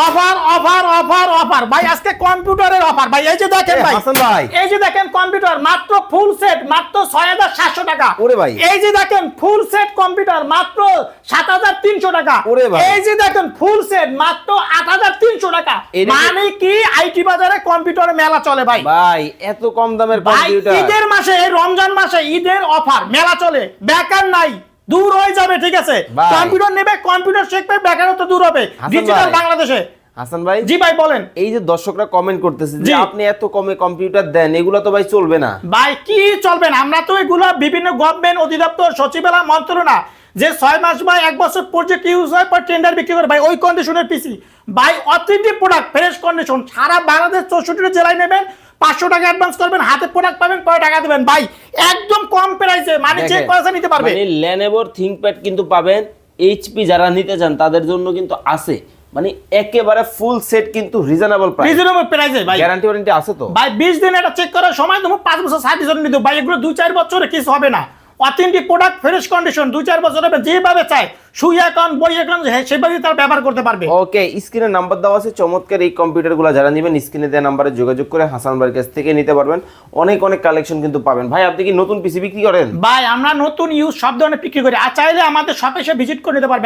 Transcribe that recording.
Offer offer offer offer ভাই, আজকে কম্পিউটারের অফার ভাই। এই যে দেখেন ভাই, হাসান ভাই, এই যে দেখেন কম্পিউটার মাত্র ফুল সেট মাত্র ৬৭০০ টাকা। ওরে ভাই, এই যে দেখেন ফুল সেট কম্পিউটার মাত্র ৭৩০০ টাকা। ওরে ভাই, এই যে দেখেন ফুল সেট মাত্র ৮৩০০ টাকা। মানে কি আইটি বাজারে কম্পিউটার মেলা চলে ভাই। ভাই এত কম দামের ভাই কম্পিউটার, ঈদের মাসে, এই রমজান মাসে ঈদের অফার মেলা চলে, বেকার নাই, দূর হয়ে যাবে। ঠিক আছে, ভাই। কম্পিউটার নেবে, কম্পিউটার শিখবে, বেকারত্ব দূর হবে হাসান ডিজিটাল ভাই, বাংলাদেশে। হাসান ভাই, জি ভাই বলেন। এই যে দর্শকরা কমেন্ট করতেছে জি। যে আপনি এত কমে কম্পিউটার দেন, এগুলো তো ভাই চলবে না। ভাই কি চলবে না? আমরা তো এগুলো বিভিন্ন গভর্নমেন্ট অধিদপ্তর সচিবালয় মন্ত্রণা যে ৬ মাস বা ১ বছর প্রজেক্ট ইউজ হয় পর টেন্ডার বিক্রি করে ভাই, ওই কন্ডিশনের পিসি ভাই, অথেন্টিক প্রোডাক্ট, ফ্রেশ কন্ডিশন, সারা বাংলাদেশ ৬৪টা জেলায় নেবেন, ৫০০ টাকা অ্যাডভান্স করবেন, হাতে প্রোডাক্ট পাবেন, পরে টাকা দেবেন ভাই, একদম কম প্রাইসে, মানে চেক করে নিতে পারবে। মানে Lenovo ThinkPad কিন্তু পাবেন, এইচপি যারা নিতে চান তাদের জন্য কিন্তু আছে, মানে একেবারে ফুল সেট কিন্তু রিজনেবল প্রাইস, রিজনেবল প্রাইসে ভাই। গ্যারান্টি ওয়ারেন্টি আছে তো ভাই 20 দিন এটা চেক করার সময় তুমি 5 বছর সার্ভিস নিতে ভাই, এগুলো 2-4 বছরে কিছু হবে না। অথেন্টিক প্রোডাক্ট, ফ্রেশ কন্ডিশন, 2-4 বছর হবে, যেভাবে চাই সুই অ্যাকাউন্ট, বই অ্যাকাউন্ট সেভাবে তার ব্যবহার করতে পারবে। ওকে, স্ক্রিনে নাম্বার দেওয়া আছে, চমৎকার এই কম্পিউটারগুলো যারা নেবেন স্ক্রিনে দেওয়া নাম্বারে যোগাযোগ করে হাসান ভাইয়ের কাছ থেকে নিতে পারবেন, অনেক অনেক কালেকশন কিন্তু পাবেন। ভাই আপনি কি নতুন পিসি বিক্রি করেন? ভাই আমরা নতুন ইউজ সব ধরনের বিক্রি করি, আর চাইলে আমাদের শপে এসে ভিজিট করে নিতে পারবে।